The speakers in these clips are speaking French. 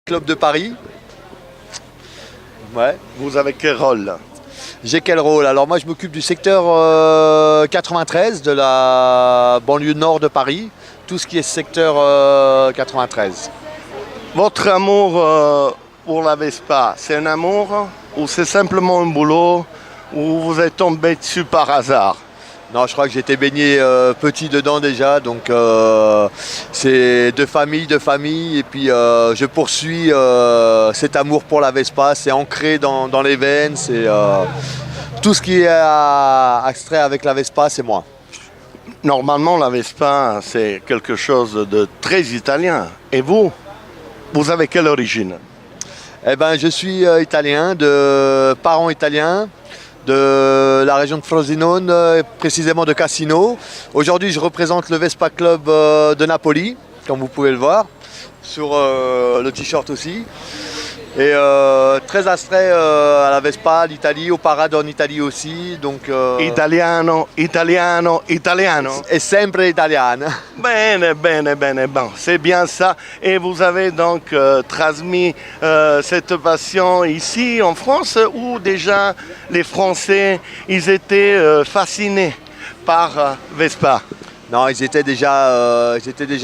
Club de Paris. Ouais. Vous avez quel rôle là? J'ai quel rôle? Alors moi je m'occupe du secteur 93 de la banlieue nord de Paris, tout ce qui est secteur 93. Votre amour pour la Vespa, c'est un amour ou c'est simplement un boulot ou vous êtes tombé dessus par hasard? Non, je crois que j'étais baigné petit dedans déjà, donc c'est de famille, et puis je poursuis cet amour pour la Vespa, c'est ancré dans les veines, c'est tout ce qui est extrait avec la Vespa, c'est moi. Normalement, la Vespa, c'est quelque chose de très italien. Et vous avez quelle origine? Eh ben, je suis italien, de parents italiens, de la région de Frosinone, précisément de Cassino. Aujourd'hui, je représente le Vespa Club de Napoli, comme vous pouvez le voir, sur le t-shirt aussi. Et très astrait à la Vespa, l'Italie, aux parades en Italie aussi. Donc, Italiano. è sempre italiano. Bene, bon, c'est bien ça. Et vous avez donc transmis cette passion ici en France où déjà les Français, ils étaient fascinés par Vespa. Non, ils étaient déjà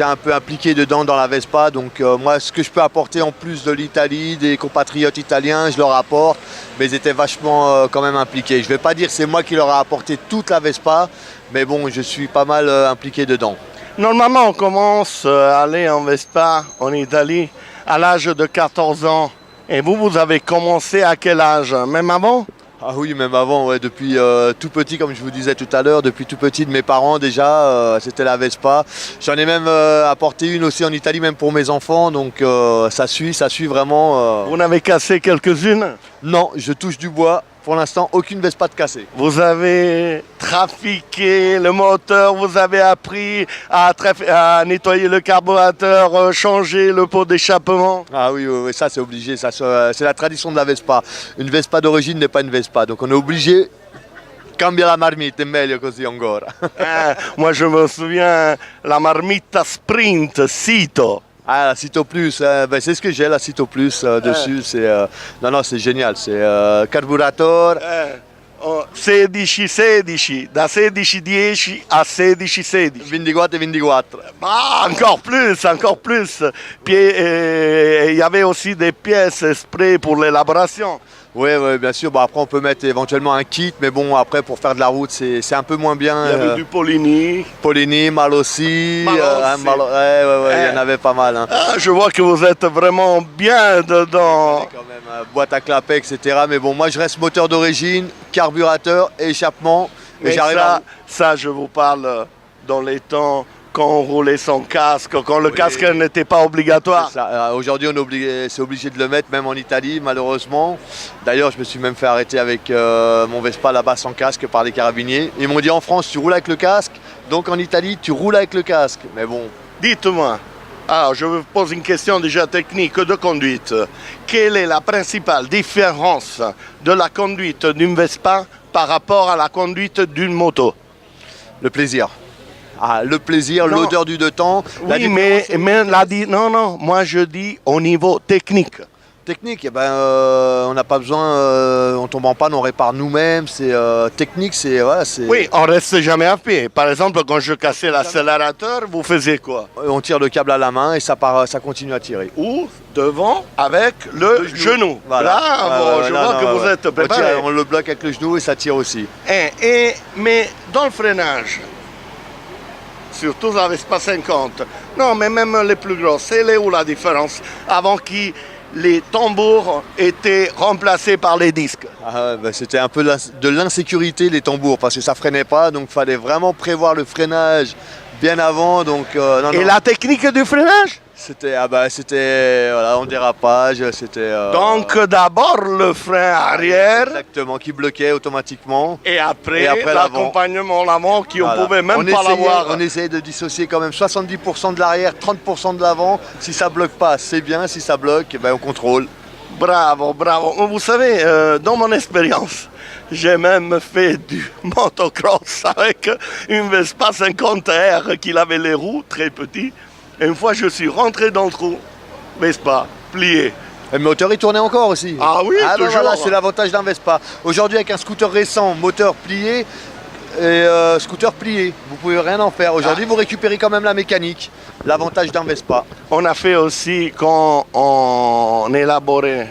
un peu impliqués dedans dans la Vespa. Donc moi, ce que je peux apporter en plus de l'Italie, des compatriotes italiens, je leur apporte. Mais ils étaient vachement quand même impliqués. Je ne vais pas dire que c'est moi qui leur ai apporté toute la Vespa, mais bon, je suis pas mal impliqué dedans. Normalement, on commence à aller en Vespa en Italie à l'âge de 14 ans. Et vous avez commencé à quel âge? Même avant? Ah oui, même avant, ouais, depuis tout petit, comme je vous disais tout à l'heure, depuis tout petit de mes parents déjà, c'était la Vespa. J'en ai même apporté une aussi en Italie, même pour mes enfants, donc ça suit vraiment. Vous n'avez cassé quelques-unes? Non, je touche du bois. Pour l'instant, aucune Vespa de cassée. Vous avez trafiqué le moteur, vous avez appris à nettoyer le carburateur, changer le pot d'échappement. Ah oui, ça c'est obligé, c'est la tradition de la Vespa. Une Vespa d'origine n'est pas une Vespa, donc on est obligé. Cambia la marmite, è meglio così ancora. Moi je me souviens, la marmita Sprint Sito. Ah, la Sito Plus, c'est ce que j'ai, la Sito Plus dessus. Non, c'est génial. C'est carburateur. 16-16, da 16-10 à 16-16. 24-24. Ah, encore plus. Puis il y avait aussi des pièces exprès pour l'élaboration. Oui, bien sûr. Bon, après, on peut mettre éventuellement un kit, mais bon, après, pour faire de la route, c'est un peu moins bien. Il y avait du Polini. Polini, Malossi. Il y en avait pas mal. Hein. Ah, je vois que vous êtes vraiment bien dedans. Quand même, boîte à clapet, etc. Mais bon, moi, je reste moteur d'origine, carburateur, échappement. Mais ça, je vous parle dans les temps quand on roulait sans casque, quand le casque n'était pas obligatoire. Aujourd'hui, c'est obligé de le mettre, même en Italie, malheureusement. D'ailleurs, je me suis même fait arrêter avec mon Vespa là-bas sans casque par les carabiniers. Ils m'ont dit en France, tu roules avec le casque, donc en Italie, tu roules avec le casque. Mais bon. Dites-moi, alors je vous pose une question déjà technique de conduite. Quelle est la principale différence de la conduite d'une Vespa par rapport à la conduite d'une moto? Le plaisir. Ah, le plaisir, l'odeur du deux temps. Oui, non, moi je dis au niveau technique. Technique, on n'a pas besoin, on tombe en panne, on répare nous-mêmes. C'est technique, c'est. Oui, on reste jamais à pied. Par exemple, quand je cassais l'accélérateur, vous faisiez quoi? On tire le câble à la main et ça continue à tirer. Ou devant avec le genou. Voilà. Bravo, je vois que vous êtes préparé. On le bloque avec le genou et ça tire aussi. Mais dans le freinage, surtout la Vespa 50. Non, mais même les plus grosses, c'est où la différence? Avant que les tambours étaient remplacés par les disques. C'était un peu de l'insécurité, les tambours, parce que ça freinait pas, donc il fallait vraiment prévoir le freinage bien avant. Donc, la technique du freinage? C'était en dérapage, c'était... Donc d'abord le frein arrière. Exactement, qui bloquait automatiquement. Et après l'accompagnement l'avant qui on pouvait même pas l'avoir. On essayait de dissocier quand même 70% de l'arrière, 30% de l'avant. Si ça bloque pas, c'est bien. Si ça bloque, on contrôle. Bravo. Vous savez, dans mon expérience, j'ai même fait du motocross avec une Vespa 50R qui avait les roues très petites. Et une fois, je suis rentré dans le trou, Vespa, plié. Et le moteur il tournait encore aussi. Ah oui, ben toujours. voilà, c'est l'avantage d'un Vespa. Aujourd'hui avec un scooter récent, moteur plié et scooter plié, vous pouvez rien en faire. Aujourd'hui vous récupérez quand même la mécanique, l'avantage d'un Vespa. On a fait aussi, quand on élaborait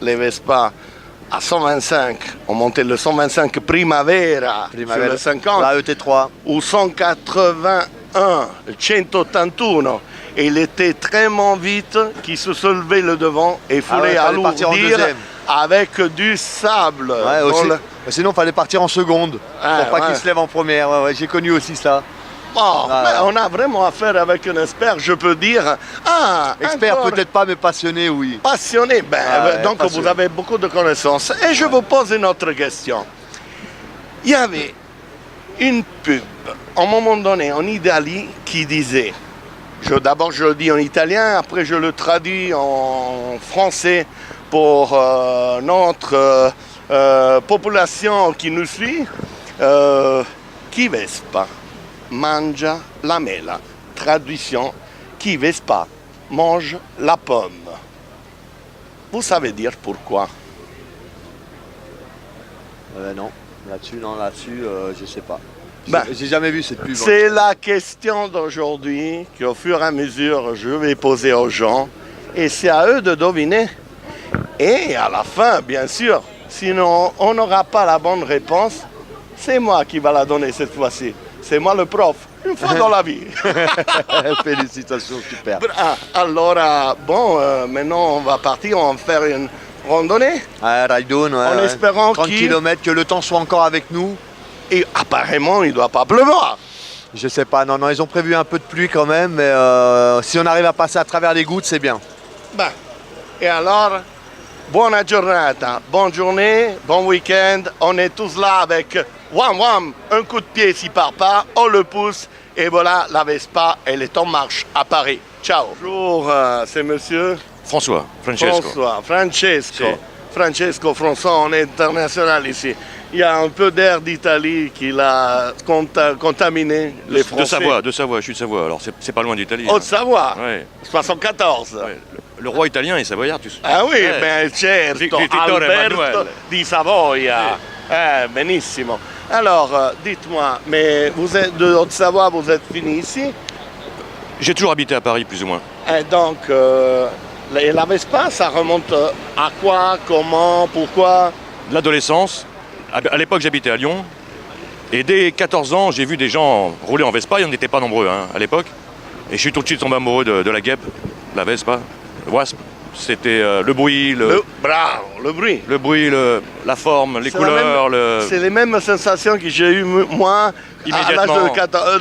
les Vespa à 125, on montait le 125 Primavera, sur le 50, la ET3. ou 181, le 181. Et il était tellement vite qu'il se soulevait le devant et il fallait fallait partir en alourdir deuxième. avec du sable. Ouais, aussi. Sinon il fallait partir en seconde, Ouais, pour pas ouais. qu'il se lève en première. Ouais, j'ai connu aussi ça. Bon, Ah, mais on a vraiment affaire avec un expert, je peux dire. Ah, Expert encore peut-être pas, mais passionné oui. passionné. Ben, Ouais, donc passionné. vous avez beaucoup de connaissances. Et je vous pose une autre question. Il y avait une pub, à un moment donné, en Italie, qui disait, d'abord je le dis en italien, après je le traduis en français pour notre population qui nous suit. Chi Vespa mangia la mela. Traduction, qui Vespa mange la pomme. Vous savez dire pourquoi? Non, là-dessus, je sais pas. Ben, J'ai jamais vu cette pub. C'est la question d'aujourd'hui qu'au fur et à mesure je vais poser aux gens et c'est à eux de deviner. Et à la fin, bien sûr, sinon on n'aura pas la bonne réponse, c'est moi qui va la donner cette fois-ci. C'est moi le prof, une fois dans la vie. Félicitations, super. Alors, bon, maintenant on va partir, on va faire une randonnée. Ride-on, ouais, En espérant 30 qu'il- km, que le temps soit encore avec nous. Et apparemment, il ne doit pas pleuvoir. Je sais pas, non, ils ont prévu un peu de pluie quand même, mais si on arrive à passer à travers les gouttes, c'est bien. Ben, et alors, buona giornata, bonne journée, bon week-end. On est tous là avec wham wham, un coup de pied s'il part pas, on le pousse. Et voilà, la Vespa, elle est en marche à Paris. Ciao. Bonjour, c'est monsieur Francesco. Francesco. Si. Francesco François, on est international ici. Il y a un peu d'air d'Italie qui l'a contaminé, les Français. De Savoie, je suis de Savoie, alors c'est pas loin d'Italie. Haute-Savoie, Ouais. 74. Ouais. Le roi italien est savoyard, tu sais. Ah oui, Ouais. ben certo, Dittatore Alberto Emanuele. di Savoia. Benissimo. Alors, dites-moi, mais vous êtes de Haute-Savoie, vous êtes fini ici. J'ai toujours habité à Paris, plus ou moins. Et donc, la Vespa, ça remonte à quoi, comment, pourquoi? L'adolescence, à l'époque j'habitais à Lyon, et dès 14 ans j'ai vu des gens rouler en Vespa, ils n'étaient pas nombreux à l'époque, et je suis tout de suite tombé amoureux de la guêpe, la Vespa, le Wasp. C'était le bruit, Bravo, le bruit. la forme, les C'est la couleurs, C'est les mêmes sensations que j'ai eues moi à l'âge Immédiatement.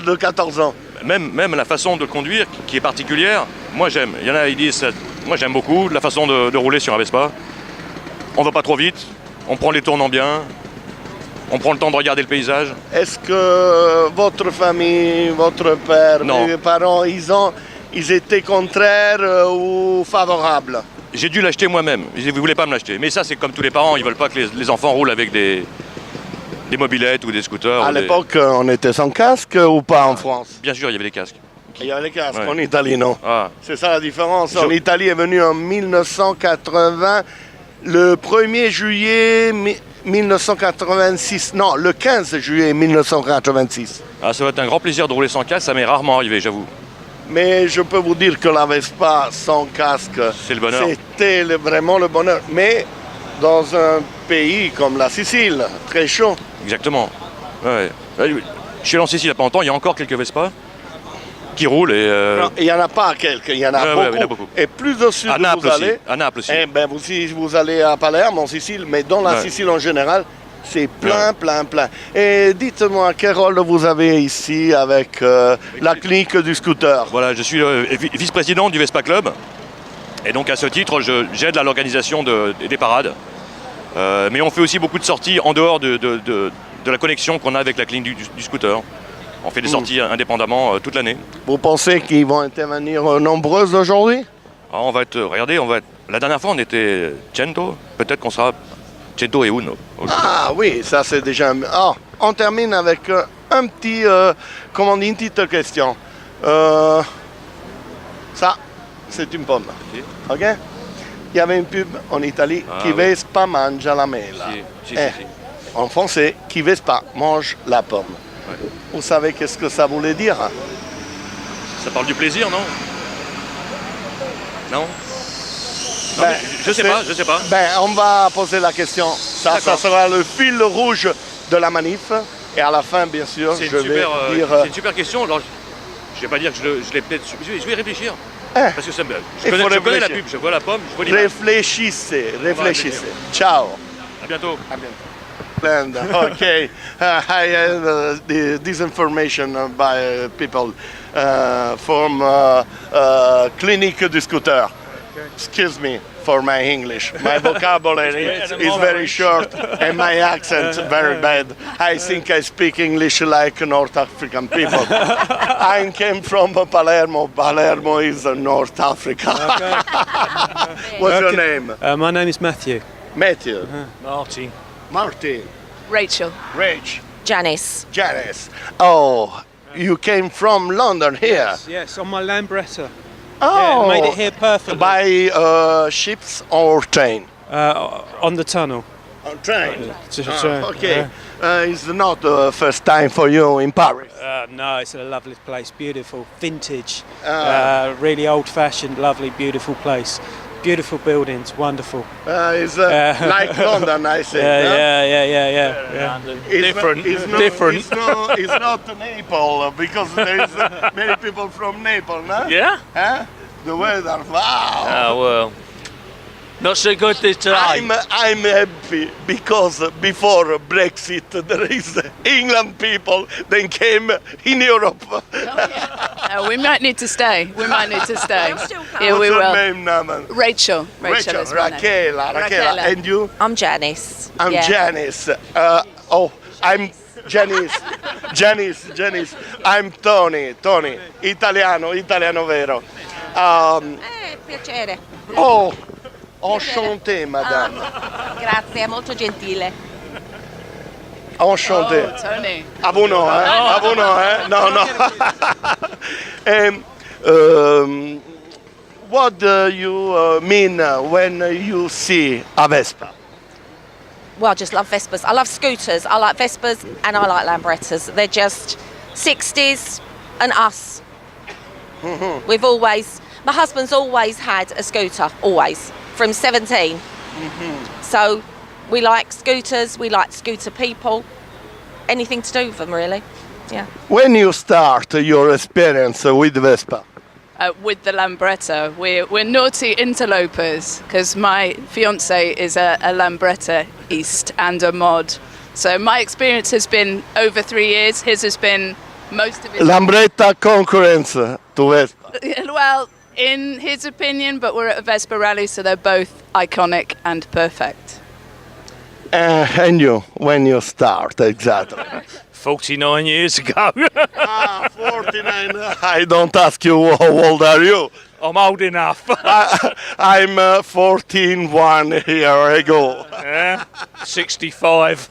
de 14 ans. même la façon de conduire qui est particulière. Moi j'aime, il y en a ils disent, moi j'aime beaucoup la façon de rouler sur un Vespa. On va pas trop vite, on prend les tournants bien, on prend le temps de regarder le paysage. Est-ce que votre famille, votre père, Non. les parents, ils étaient contraires ou favorables? J'ai dû l'acheter moi-même, ils ne voulaient pas me l'acheter. Mais ça c'est comme tous les parents, ils veulent pas que les enfants roulent avec des mobylettes ou des scooters. À ou des- l'époque, on était sans casque ou pas en France? Bien sûr, il y avait des casques. Il y avait les casques, Ouais. en Italie non. Ah, C'est ça la différence. En Je- Italie est venu en 1980, le 1er juillet 1986. Non, le 15 juillet 1986. ah, ça va être un grand plaisir de rouler sans casque, ça m'est rarement arrivé, j'avoue. Mais je peux vous dire que la Vespa sans casque, C'est le bonheur. c'était vraiment le bonheur. Mais dans un pays comme la Sicile, très chaud. Exactement. Ouais. Je suis allé en Sicile il n'y a pas longtemps, il y a encore quelques Vespas qui roulent et Non, il n'y en a pas quelques, il y en a, ouais, beaucoup. ouais, il y en a beaucoup. Et plus au sud à Naples vous aussi. allez, À Naples aussi. eh ben, vous allez à Palerme, en Sicile, mais dans la Ouais. Sicile en général, c'est plein, Ouais. plein. Et dites-moi, quel rôle vous avez ici avec la clinique du scooter? Voilà, je suis vice-président du Vespa Club. Et donc à ce titre, j'aide à l'organisation des parades. Mais on fait aussi beaucoup de sorties en dehors de la connexion qu'on a avec la clinique du scooter. On fait des sorties indépendamment toute l'année. Vous pensez qu'ils vont intervenir nombreuses aujourd'hui? Alors, regardez, la dernière fois on était 100, peut-être qu'on sera 101. Ah oui, ça c'est déjà... Ah, on termine avec un petit... comment on dit, une petite question. Ça, c'est une pomme. Ok? Il y avait une pub en Italie, Chi Vespa mangia la mela. Si. En français, Chi Vespa mange la pomme. Ouais. Vous savez qu'est-ce que ça voulait dire? Ça parle du plaisir, non? Non? Ben, Je sais pas. Ben, on va poser la question. Ça sera le fil rouge de la manif. Et à la fin, bien sûr, C'est je vais dire... c'est une super question. Alors, je vais pas dire que je l'ai peut-être... Je vais y réfléchir. Parce que ça me... Je connais la pub, je vois la pomme, je vois l'image. Réfléchissez. Ciao. À bientôt. Splendid. Okay, I had this information by people from Clinique du Scooter. Excuse me for my English. My vocabulary is very short and my accent very bad. I think I speak English like North African people. I came from Palermo. Palermo is North Africa. What's your name? My name is Matthew. Matthew. Martin. Rachel. Rach. Janice. Janice. Oh, you came from London here. Yes, on my Lambretta. Oh, Yeah, made it here perfectly. By ships or train? On the tunnel. On train. Okay. It's not the first time for you in Paris. No, it's a lovely place. Beautiful, vintage, really old-fashioned, lovely, beautiful place. Beautiful buildings, wonderful. It's like London, I say. Yeah. It's not Naples because there is many people from Naples, no? Yeah? Huh? The weather, wow. Oh, well. Not so good this time. I'm happy because before Brexit there is England people then came in Europe. We might need to stay. Yeah, What's we your will. name, Naman? Rachel is my name. Raquel. And you? I'm Janice. I'm Janice. I'm Janice. I'm Tony, italiano vero. Piacere. Oh, enchanté, madame. Grazie, molto gentile. Enchanté. Oh, Tony. Ah, vous non, hein? Ah, vous non, hein? No. What do you mean when you see a Vespa? Well, I just love Vespas. I love scooters. I like Vespas and I like Lambrettas. They're just 60s and us. My husband's always had a scooter, always, from 17. So we like scooters, we like scooter people. Anything to do with them, really. Yeah. When you start your experience with Vespa? With the Lambretta, we're naughty interlopers because my fiance is a Lambretta-iste and a mod. So my experience has been over 3 years. His has been most of it. Lambretta concurrence to Vespa. Well, in his opinion, but we're at a Vespa rally, so they're both iconic and perfect. And you, when you start, exactly. 49 years ago. 49. I don't ask you how old are you. I'm old enough. I'm 1 year ago. Yeah? 65.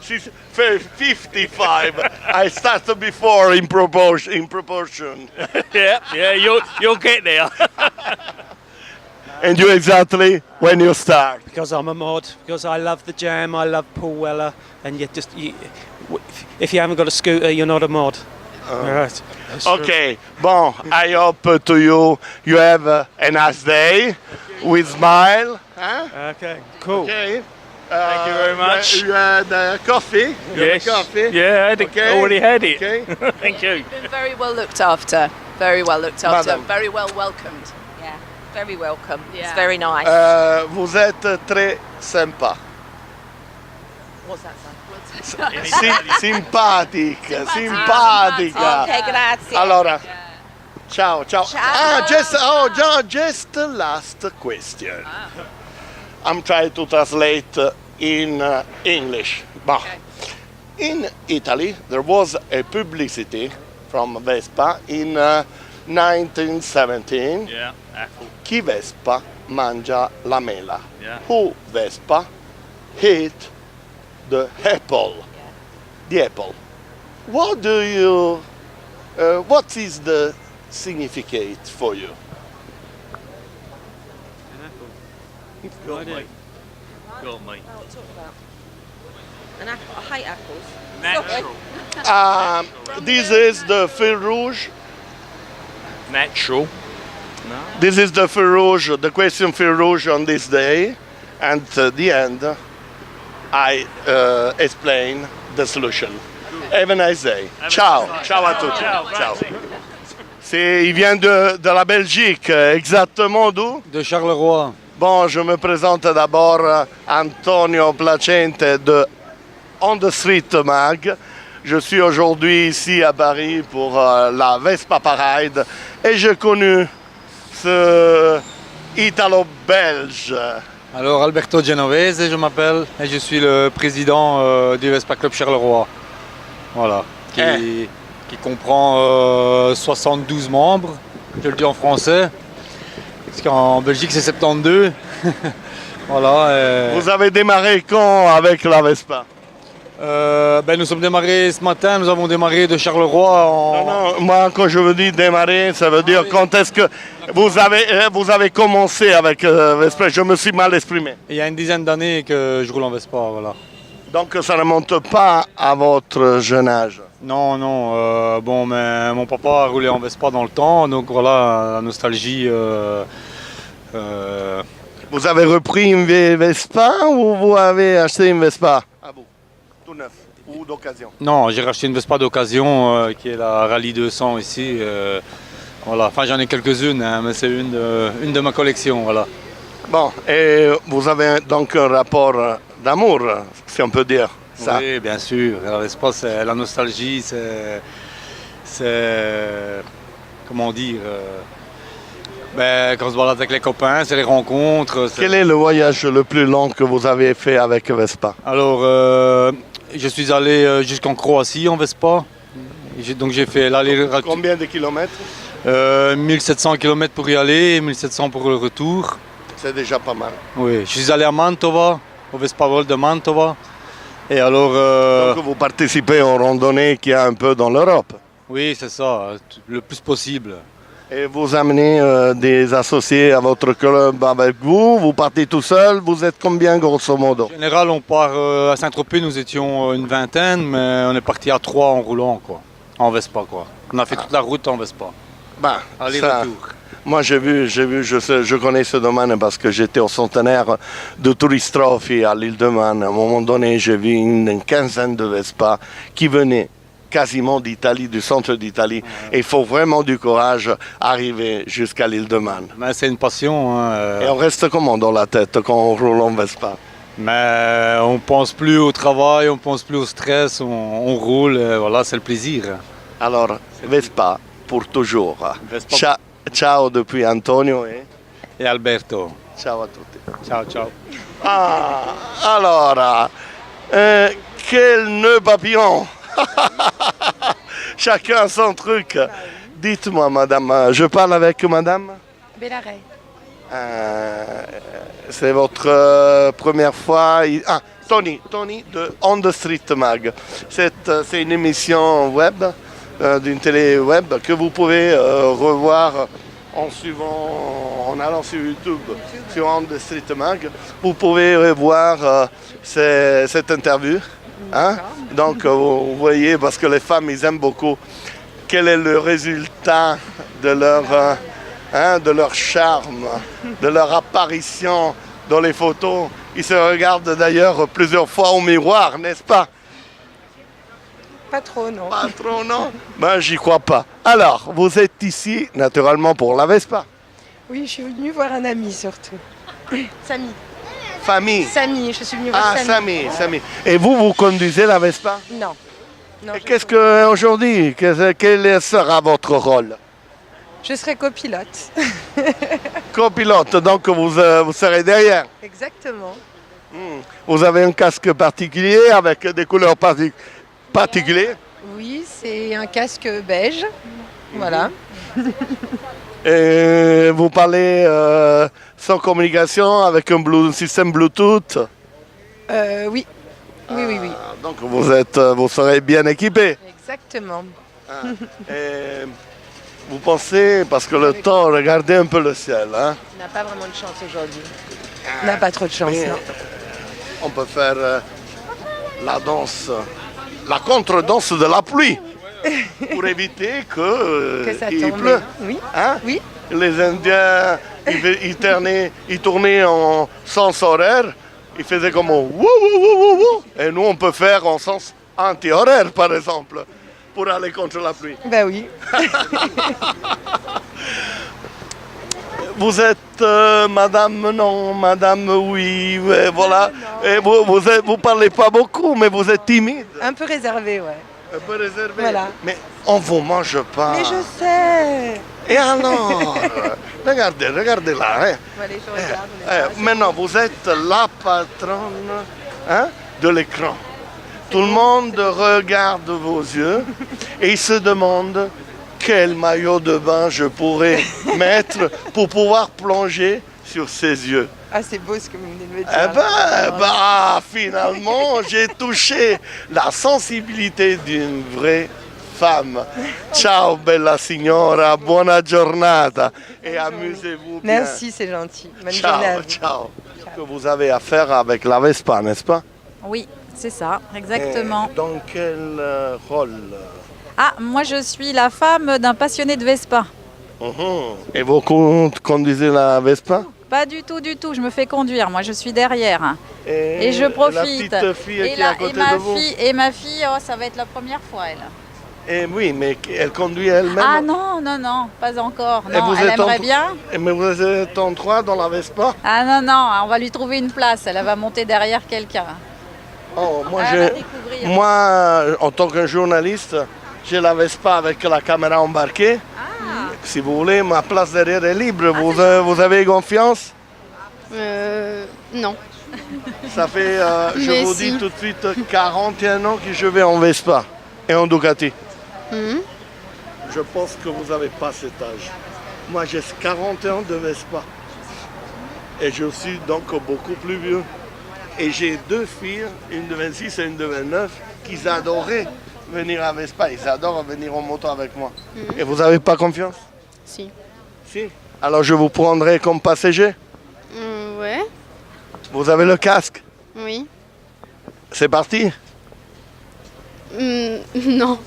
She's 55. I started before in proportion. yeah, you'll get there. And you exactly when you start? Because I'm a mod, because I love the Jam, I love Paul Weller, and if you haven't got a scooter, you're not a mod. Right. Okay, bon, I hope you have a nice day with smile. Huh? Okay, cool. Okay. Thank you very much. You had coffee? Yes. Coffee? Yeah, already had it. Okay. Thank you. Been very well looked after. Very well looked after. Madam. Very well welcomed. Yeah, very welcome. Yeah. It's very nice. Vous êtes très sympa. What's that, son? Simpatica. Ok, grazie. Allora, ciao. Ciao. Just last question. I'm trying to translate in English. But in Italy, there was a publicity from Vespa in 1917. Yeah, apple. Chi Vespa mangia la mela. Yeah. Who Vespa eat the apple. The apple. What is the significance for you? Go on, mate. Go on, mate. Oh, talk about. An apple. I hate apples. Natural. This is the fil rouge. Natural. This is the fil rouge, the question fil rouge on this day. And at the end, I explain the solution. Have a nice day. Ciao. Ciao à tutti. Ciao. Il vient de la Belgique, exactement d'où? De Charleroi. Bon, je me présente d'abord Antonio Placente de On the Street Mag. Je suis aujourd'hui ici à Paris pour la Vespa Parade et j'ai connu ce Italo-Belge. Alors Alberto Genovese, je m'appelle, et je suis le président du Vespa Club Charleroi. Voilà, qui comprend 72 membres, je le dis en français, parce qu'en Belgique c'est 72. Voilà. Vous avez démarré quand avec la Vespa? Nous sommes démarrés ce matin, nous avons démarré de Charleroi en... Non, moi quand je veux dire démarrer, ça veut dire quand est-ce que vous avez commencé avec Vespa? Je me suis mal exprimé. Il y a une dizaine d'années que je roule en Vespa, voilà. Donc ça ne remonte pas à votre jeune âge? Non, mais mon papa a roulé en Vespa dans le temps, donc voilà, la nostalgie... Vous avez repris une vieille Vespa ou vous avez acheté une Vespa? Ah bon, tout neuf ou d'occasion? Non, j'ai racheté une Vespa d'occasion qui est la Rallye 200 ici. Voilà. Enfin, j'en ai quelques-unes, hein, mais c'est une de ma collection. Voilà. Bon, et vous avez donc un rapport d'amour, si on peut dire ça? Oui, bien sûr. La Vespa, c'est la nostalgie, c'est comment dire quand on se balade avec les copains, c'est les rencontres. Quel est le voyage le plus long que vous avez fait avec Vespa? Alors, je suis allé jusqu'en Croatie en Vespa. Donc j'ai fait l'aller-retour. Combien de kilomètres? 1700 km pour y aller et 1700 pour le retour. C'est déjà pas mal. Oui, je suis allé à Mantova, au Vespa World de Mantova. Et alors... Donc vous participez aux randonnées qu'il y a un peu dans l'Europe? Oui, c'est ça, le plus possible. Et vous amenez des associés à votre club avec vous? Vous partez tout seul? Vous êtes combien grosso modo? En général, on part à Saint-Tropez, nous étions une vingtaine, mais on est parti à 3 en roulant, quoi. En Vespa, quoi. On a fait toute la route en Vespa. Aller-retour. Moi j'ai vu, je connais ce domaine parce que j'étais au centenaire de Tourist Trophy à l'île de Man. À un moment donné, j'ai vu une quinzaine de Vespa qui venaient quasiment d'Italie, du centre d'Italie. Et il faut vraiment du courage arriver jusqu'à l'île de Man. Mais c'est une passion. Hein, Et on reste comment dans la tête quand on roule en Vespa? Mais on pense plus au travail, on pense plus au stress, on roule, voilà, c'est le plaisir. Alors, Vespa pour toujours. Vespa. Ciao depuis Antonio et Alberto. Ciao a tutti. Ciao, ciao. Ah, alors, quel nœud papillon. Chacun son truc. Dites-moi, madame, je parle avec madame Bellaret. C'est votre première fois. Tony de On the Street Mag. C'est une émission web, d'une télé web que vous pouvez revoir en allant sur YouTube, sur On the Street Mag. Vous pouvez revoir cette interview. Hein? Donc vous voyez, parce que les femmes, ils aiment beaucoup, quel est le résultat de leur charme, de leur apparition dans les photos. Ils se regardent d'ailleurs plusieurs fois au miroir, n'est-ce pas? Pas trop, non. Pas trop, non? Ben, j'y crois pas. Alors, vous êtes ici, naturellement, pour la Vespa? Oui, je suis venue voir un ami surtout. Samy. Famille? Samy, je suis venue voir Samy. Samy. Et vous conduisez la Vespa? Non. Et qu'est-ce que aujourd'hui, quel sera votre rôle? Je serai copilote. Copilote, donc vous serez derrière? Exactement. Vous avez un casque particulier avec des couleurs particulières? Oui, c'est un casque beige. Voilà. Et vous parlez sans communication avec un système Bluetooth? Oui. Oui. Donc vous serez bien équipé? Exactement. Et vous pensez, parce que le temps, regardez un peu le ciel. Hein? On n'a pas vraiment de chance aujourd'hui. On n'a pas trop de chance, Mais non. on peut faire la danse, la contre-danse de la pluie pour éviter Que ça qu'il tombe. pleut. Oui. Hein? Oui. Les Indiens, ils tournaient en sens horaire, ils faisaient comme wouh, wouh, wouh, wouh, wouh. Et nous, on peut faire en sens anti-horaire, par exemple, pour aller contre la pluie. Bah oui. Vous êtes madame, non, madame, oui, ouais, voilà. Et vous parlez pas beaucoup, mais vous êtes timide. Un peu réservé, ouais. Un peu réservé. Voilà. Mais on vous mange pas. Mais je sais. Et alors regardez là. Hein. Allez, je regarde. Maintenant, vous êtes la patronne de l'écran. Tout le monde regarde vos yeux et il se demande quel maillot de bain je pourrais mettre pour pouvoir plonger sur ses yeux. Ah, c'est beau ce que vous venez de me dire. Finalement, j'ai touché la sensibilité d'une vraie femme. Ciao bella signora, buona giornata et amusez-vous bien. Merci, c'est gentil. Bonne journée à vous. Ciao. Que vous avez affaire avec la Vespa, n'est-ce pas? Oui, c'est ça, exactement. Et dans quel rôle? Ah, moi je suis la femme d'un passionné de Vespa. Et vous conduisez la Vespa? Pas du tout, je me fais conduire, moi je suis derrière. Et je profite. La petite fille qui est à côté de vous? Et ma fille, oh, ça va être la première fois elle. Et oui, mais elle conduit elle-même? Ah non, pas encore. Et Non, elle aimerait bien. Mais vous êtes en 3 dans la Vespa? Ah non, on va lui trouver une place, elle va monter derrière quelqu'un. Oh, Elle va découvrir. moi, en tant que journaliste, j'ai la Vespa avec la caméra embarquée. Si vous voulez, ma place derrière est libre. Vous avez confiance? Non. Ça fait, je Mais vous si. dis tout de suite, 41 ans que je vais en Vespa et en Ducati. Je pense que vous n'avez pas cet âge. Moi, j'ai 41 ans de Vespa. Et je suis donc beaucoup plus vieux. Et j'ai 2 filles, une de 26 et une de 29, qui adoraient venir à Vespa. Ils adorent venir en moto avec moi. Et vous n'avez pas confiance? Si. Si. Alors je vous prendrai comme passager. Ouais. Vous avez le casque? Oui. C'est parti? Non.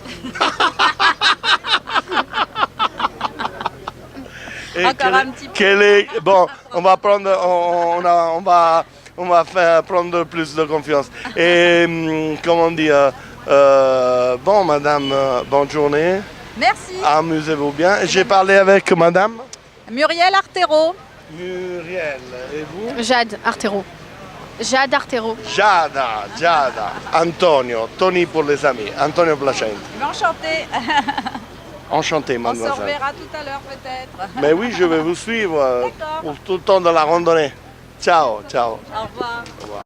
Et Encore un petit peu. Bon, on va prendre, on va faire prendre plus de confiance. Et comment dire, bon madame, bonne journée. Merci. Amusez-vous bien. J'ai parlé avec madame Muriel Artero. Muriel. Et vous? Jade Artero. Jade Artero. Giada. Antonio. Tony pour les amis. Antonio Placente. Enchantée. Enchanté, On se mademoiselle. reverra tout à l'heure peut-être. Mais oui, je vais vous suivre D'accord. pour tout le temps de la randonnée. Ciao. Au revoir. Au revoir.